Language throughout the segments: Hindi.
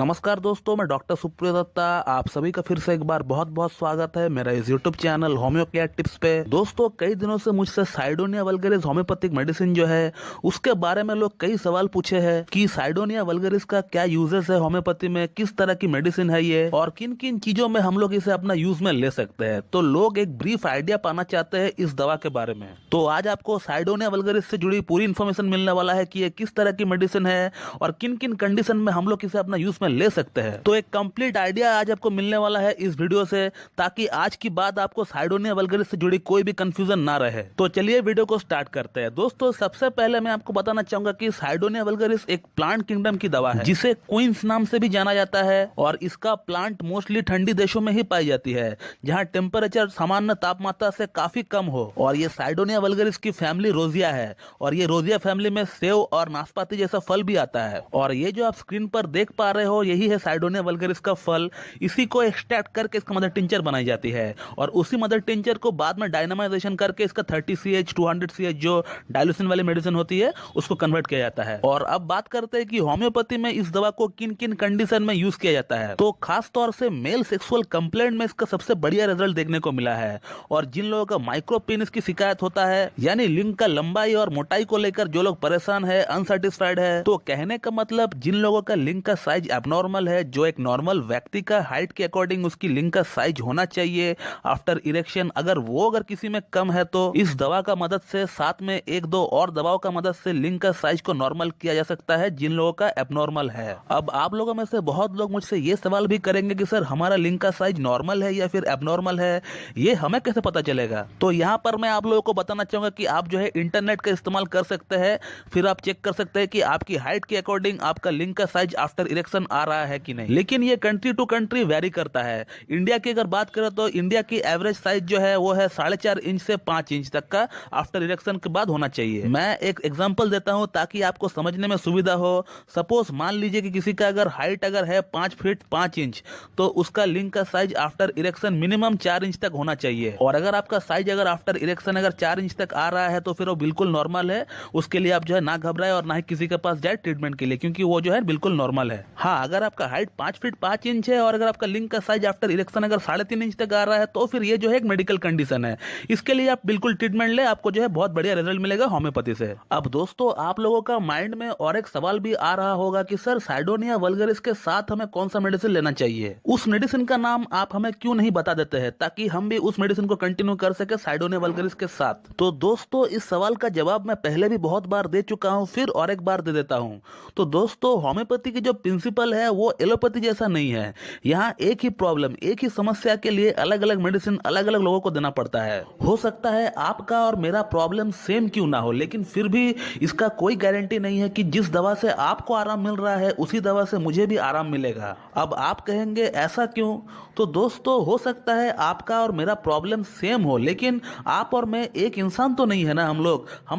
नमस्कार दोस्तों, मैं डॉक्टर सुप्रिय दत्ता। आप सभी का फिर से एक बार बहुत बहुत स्वागत है मेरा इस YouTube channel homeo care tips पे। दोस्तों, कई दिनों से मुझसे साइडोनिया वल्गरिस होम्योपैथिक मेडिसिन जो है उसके बारे में लोग कई सवाल पूछे हैं कि साइडोनिया वल्गरिस का क्या यूजेस है होम्योपैथी में, किस तरह की मेडिसिन है ये और किन किन चीजों में हम लोग इसे अपना यूज में ले सकते हैं। तो लोग एक ब्रीफ आइडिया पाना चाहते हैं इस दवा के बारे में। तो आज आपको साइडोनिया वल्गरिस से जुड़ी पूरी इन्फॉर्मेशन मिलने वाला है कि ये किस तरह की मेडिसिन है और किन किन कंडीशन में हम लोग इसे अपना यूज में ले सकते हैं। तो एक कंप्लीट आइडिया आज आपको मिलने वाला है इस वीडियो से, ताकि आज की बात आपको साइडोनिया वल्गरिस से जुड़ी कोई भी कंफ्यूजन ना रहे। तो चलिए वीडियो को स्टार्ट करते हैं। दोस्तों, सबसे पहले मैं आपको बताना चाहूंगा कि साइडोनिया वल्गरिस एक प्लांट किंगडम की दवा है जिसे क्वींस नाम से भी जाना जाता है और इसका प्लांट मोस्टली ठंडी देशों में ही पाई जाती है जहां टेम्परेचर सामान्य तापमात्रा से काफी कम हो। और ये साइडोनिया वल्गरिस की फैमिली रोजिया है और ये रोजिया फैमिली में सेव और नाशपाती जैसा फल भी आता है। और ये जो आप स्क्रीन पर देख पा रहे हो यही है साइडोनिया वल्गरिस का फल। इसी को एक्सट्रैक्ट करके इसका मदर टिंचर बनाई जाती है और उसी मदर टिंचर को बाद में डायनामाइजेशन करके इसका 30 CH 200 CH जो डायल्यूशन वाली मेडिसिन होती है उसको कन्वर्ट किया जाता है। और अब बात करते हैं कि होम्योपैथी में इस दवा को किन किन कंडीशन में यूज किया जाता है। तो खास तौर से मेल सेक्सुअल कंप्लेंट में इसका सबसे बढ़िया रिजल्ट देखने को मिला है। और जिन लोगों का माइक्रो पेनिस की शिकायत होता है, यानी लिंग का लंबाई और मोटाई को लेकर जो लोग परेशान है, अनसेटिस्फाइड है, तो कहने का मतलब जिन लोगों का लिंग का साइज एबनॉर्मल है, जो एक नॉर्मल व्यक्ति का हाइट के अकॉर्डिंग उसकी लिंग का साइज होना चाहिए आफ्टर इरेक्शन, अगर किसी में कम है तो इस दवा का मदद से साथ में एक दो और दवाओं का मदद से लिंग का साइज को नॉर्मल किया जा सकता है जिन लोगों का एबनॉर्मल है। अब आप लोगों में से बहुत लोग मुझसे ये सवाल भी करेंगे कि सर हमारा लिंग का साइज नॉर्मल है या फिर एबनॉर्मल है, ये हमें कैसे पता चलेगा। तो यहाँ पर मैं आप लोगों को बताना चाहूंगा कि आप जो है इंटरनेट का इस्तेमाल कर सकते हैं, फिर आप चेक कर सकते हैं कि आपकी हाइट के अकॉर्डिंग आपका लिंग का साइज आफ्टर इरेक्शन आ रहा है कि नहीं। लेकिन ये कंट्री टू कंट्री वेरी करता है। इंडिया की अगर बात करें तो इंडिया की एवरेज साइज जो है वो है 4.5 इंच से 5 इंच तक का आफ्टर इरेक्शन के बाद होना चाहिए। मैं एक एग्जांपल देता हूं ताकि आपको समझने में सुविधा हो। सपोज मान लीजिए कि किसी का अगर हाइट है 5 फीट 5 इंच, तो उसका लिंग का size after erection minimum 4 inch तक होना चाहिए। और अगर आपका साइज अगर आफ्टर इरेक्शन अगर 4 इंच तक आ रहा है तो फिर वो बिल्कुल नॉर्मल है। उसके लिए आप जो है ना घबराए और ना ही किसी के पास जाए ट्रीटमेंट के लिए, क्योंकि वो जो है बिल्कुल नॉर्मल है। हाँ, अगर आपका हाइट 5 फीट 5 इंच है और अगर आपका लिंग का साइज आफ्टर इरेक्शन अगर 3.5 इंच तक आ रहा है तो फिर ये जो है एक मेडिकल कंडीशन है। इसके लिए आप बिल्कुल ट्रीटमेंट ले, आपको जो है बहुत बढ़िया रिजल्ट मिलेगा होम्योपैथी से। अब दोस्तों, आप लोगों का माइंड में और एक सवाल भी आ रहा होगा कि सर साइडोनिया वल्गरिस के साथ हमें कौन सा मेडिसिन लेना चाहिए, उस मेडिसिन का नाम आप हमें क्यों नहीं बता देते हैं ताकि हम भी उस मेडिसिन को कंटिन्यू कर सके साइडोनिया वल्गरिस के साथ। तो दोस्तों, इस सवाल का जवाब मैं पहले भी बहुत बार दे चुका हूं, फिर और एक बार दे देता हूं। तो दोस्तों, होम्योपैथी की जो प्रिंसिपल है वो एलोपैथी जैसा नहीं है। यहाँ एक ही प्रॉब्लम, एक ही समस्या के लिए अलग अलग मेडिसिन अलग अलग लोगों को देना पड़ता है। हो सकता है आपका और मेरा प्रॉब्लम सेम क्यों ना हो, लेकिन फिर भी इसका कोई गारंटी नहीं है कि जिस दवा से आपको आराम मिल रहा है उसी दवा से मुझे भी आराम मिलेगा। अब आप कहेंगे ऐसा क्यों? तो दोस्तों, हो सकता है आपका और मेरा प्रॉब्लम सेम हो, लेकिन आप और मैं एक इंसान तो नहीं है ना। हम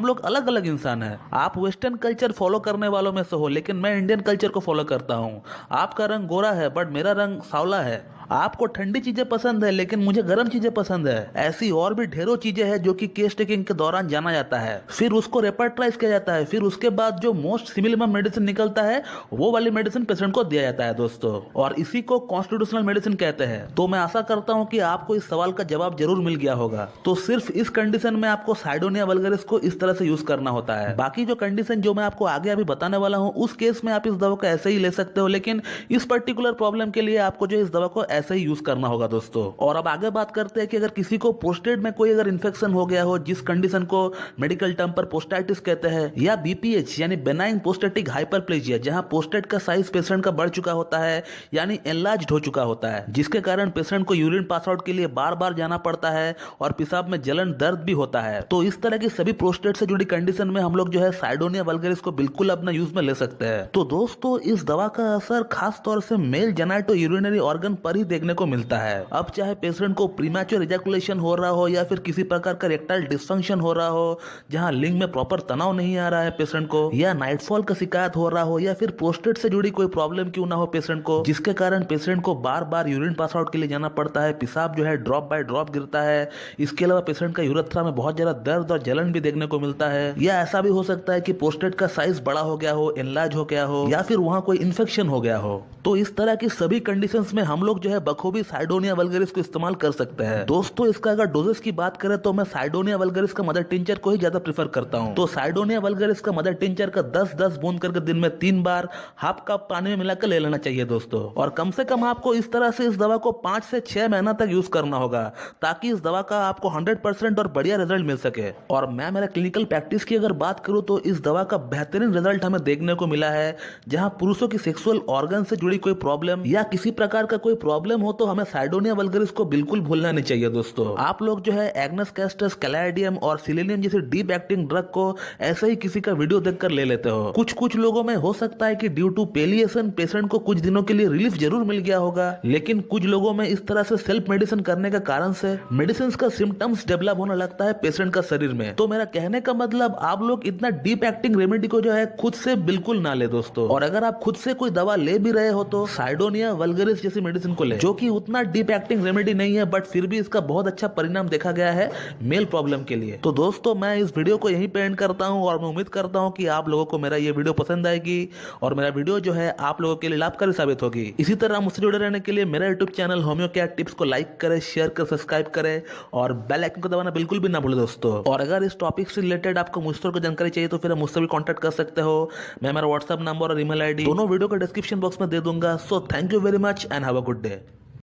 लोग अलग अलग इंसान हैं। आप वेस्टर्न कल्चर फॉलो करने वालों में से हो, लेकिन मैं इंडियन कल्चर को फॉलो करता हूँ। आपका रंग गोरा है बट मेरा रंग सांवला है। आपको ठंडी चीजें पसंद है लेकिन मुझे गर्म चीजें पसंद है। ऐसी और भी ढेरों चीजें हैं जो कि केस टेकिंग के दौरान जाना जाता है, फिर उसको रेपर्टराइज किया जाता है, फिर उसके बाद जो मोस्ट सिमिलर मेडिसिन निकलता है वो वाली मेडिसिन पेशेंट को दिया जाता है दोस्तों। और इसी को कॉन्स्टिट्यूशनल मेडिसिन कहते हैं। तो मैं आशा करता हूँ कि आपको इस सवाल का जवाब जरूर मिल गया होगा। तो सिर्फ इस कंडीशन में आपको साइडोनिया वल्गरिस को इस तरह से यूज करना होता है। बाकी जो कंडीशन जो मैं आपको आगे अभी बताने वाला हूँ उस केस में आप इस दवा को ऐसे ही ले सकते हो, लेकिन इस पर्टिकुलर प्रॉब्लम के लिए आपको जो इस दवा को ऐसे ही यूज करना होगा दोस्तों। और अब आगे बात करते हैं कि अगर किसी को प्रोस्टेट में कोई अगर इन्फेक्शन हो गया हो, जिस कंडीशन को मेडिकल टर्म पर पोस्टाइटिस कहते हैं, या बीपीएच यानी बेनाइन प्रोस्टेटिक हाइपरप्लेजिया, जहां प्रोस्टेट का साइज पेशेंट का बढ़ चुका होता है यानी एनलार्ज्ड हो चुका होता है, जिसके कारण पेशेंट को यूरिन पास आउट के लिए बार बार जाना पड़ता है और पेशाब में जलन दर्द भी होता है। तो इस तरह की सभी प्रोस्टेट से जुड़ी कंडीशन में हम लोग जो है साइडोनिया वल्गरिस को बिल्कुल अपना यूज में ले सकते हैं। तो दोस्तों, इस दवा का असर खास तौर से मेल जेनाइटो यूरिनरी ऑर्गन पर ही देखने को मिलता है। अब चाहे पेशेंट को प्रीमैच्योर इजैकुलेशन हो रहा हो या फिर किसी प्रकार का इरेक्टाइल डिसफंक्शन हो रहा हो जहां लिंग में प्रॉपर तनाव नहीं आ रहा है पेशेंट को, या नाइटफॉल का शिकायत हो रहा हो, या फिर प्रोस्टेट से जुड़ी कोई प्रॉब्लम क्यों ना हो पेशेंट को, जिसके कारण पेशेंट को बार बार यूरिन पास आउट के लिए जाना पड़ता है, पेशाब जो है ड्रॉप बाय ड्रॉप गिरता है। इसके अलावा पेशेंट का यूरेथ्रा में बहुत ज्यादा दर्द और जलन भी देखने को मिलता है, या ऐसा भी हो सकता है कि प्रोस्टेट का साइज बड़ा हो गया हो, एनलार्ज हो गया हो, या फिर वहां कोई इन्फेक्शन हो गया हो। तो इस तरह की सभी कंडीशंस में हम लोग जो है बखूबी साइडोनिया वल्गरिस को इस्तेमाल कर सकते हैं। दोस्तों इसका अगर डोजेस की बात करें तो मैं साइडोनिया वल्गरिस का मदर टिंचर को ही ज्यादा प्रीफर करता हूं। तो साइडोनिया वल्गरिस का मदर टिंचर का 10-10 बूंद करके दिन में 3 बार हाफ कप पानी में मिलाकर ले लेना चाहिए दोस्तों। और कम से कम आपको इस तरह से इस दवा को 5 से 6 महीना तक यूज करना होगा ताकि इस दवा का आपको 100% और बढ़िया रिजल्ट मिल सके। और मैं मेरा क्लिनिकल प्रैक्टिस की अगर बात करूं तो इस दवा का बेहतरीन रिजल्ट हमें देखने को मिला है। जहां पुरुषों की सेक्सुअल ऑर्गन से जुड़ी कोई प्रॉब्लम या किसी प्रकार का कोई प्रॉब्लम हो तो हमें साइडोनिया वल्गरिस को बिल्कुल भूलना नहीं चाहिए दोस्तों। आप लोग जो है एग्नस कैस्टस, कैलाइडियम और सिलेनियम जैसे डीप एक्टिंग ड्रग को ऐसे ही किसी का वीडियो देखकर ले लेते हो। कुछ लोगों में हो सकता है कि ड्यू टू पेलिएशन पेशेंट को कुछ दिनों के लिए रिलीफ जरूर मिल गया होगा, लेकिन कुछ लोगों में इस तरह से सेल्फ मेडिसिन करने के कारण से मेडिसिन का सिम्टम्स डेवलप होने लगता है पेशेंट का शरीर में। तो मेरा कहने का मतलब आप लोग इतना डीप एक्टिंग रेमेडी को जो है खुद से बिल्कुल ना ले दोस्तों। और अगर आप खुद से कोई दवा ले भी रहे हो तो साइडोनिया वल्गरिस जैसी मेडिसिन को ले, जो कि उतना डीप एक्टिंग रेमेडी नहीं है बट फिर भी इसका बहुत अच्छा परिणाम देखा गया है मेल प्रॉब्लम के लिए। तो दोस्तों मैं इस वीडियो को यहीं पे एंड करता हूं और मैं उम्मीद करता हूं कि आप लोगों को मेरा ये वीडियो पसंद आएगी और मेरा वीडियो जो है आप लोगों के लिए लाभकारी साबित होगी। इसी तरह मुझसे जुड़े रहने के लिए मेरा YouTube channel homeo care tips को लाइक करें, शेयर करें, सब्सक्राइब करें और बेल आइकन को दबाना बिल्कुल भी ना भूलें दोस्तों। और अगर इस टॉपिक से रिलेटेड आपको मुझसे कोई जानकारी चाहिए तो फिर मुझसे भी कॉन्टैक्ट कर सकते हो। मैं मेरा व्हाट्सएप नंबर और ईमेल आईडी दोनों वीडियो के डिस्क्रिप्शन बॉक्स में दे दूंगा। So thank you very much and have a good day.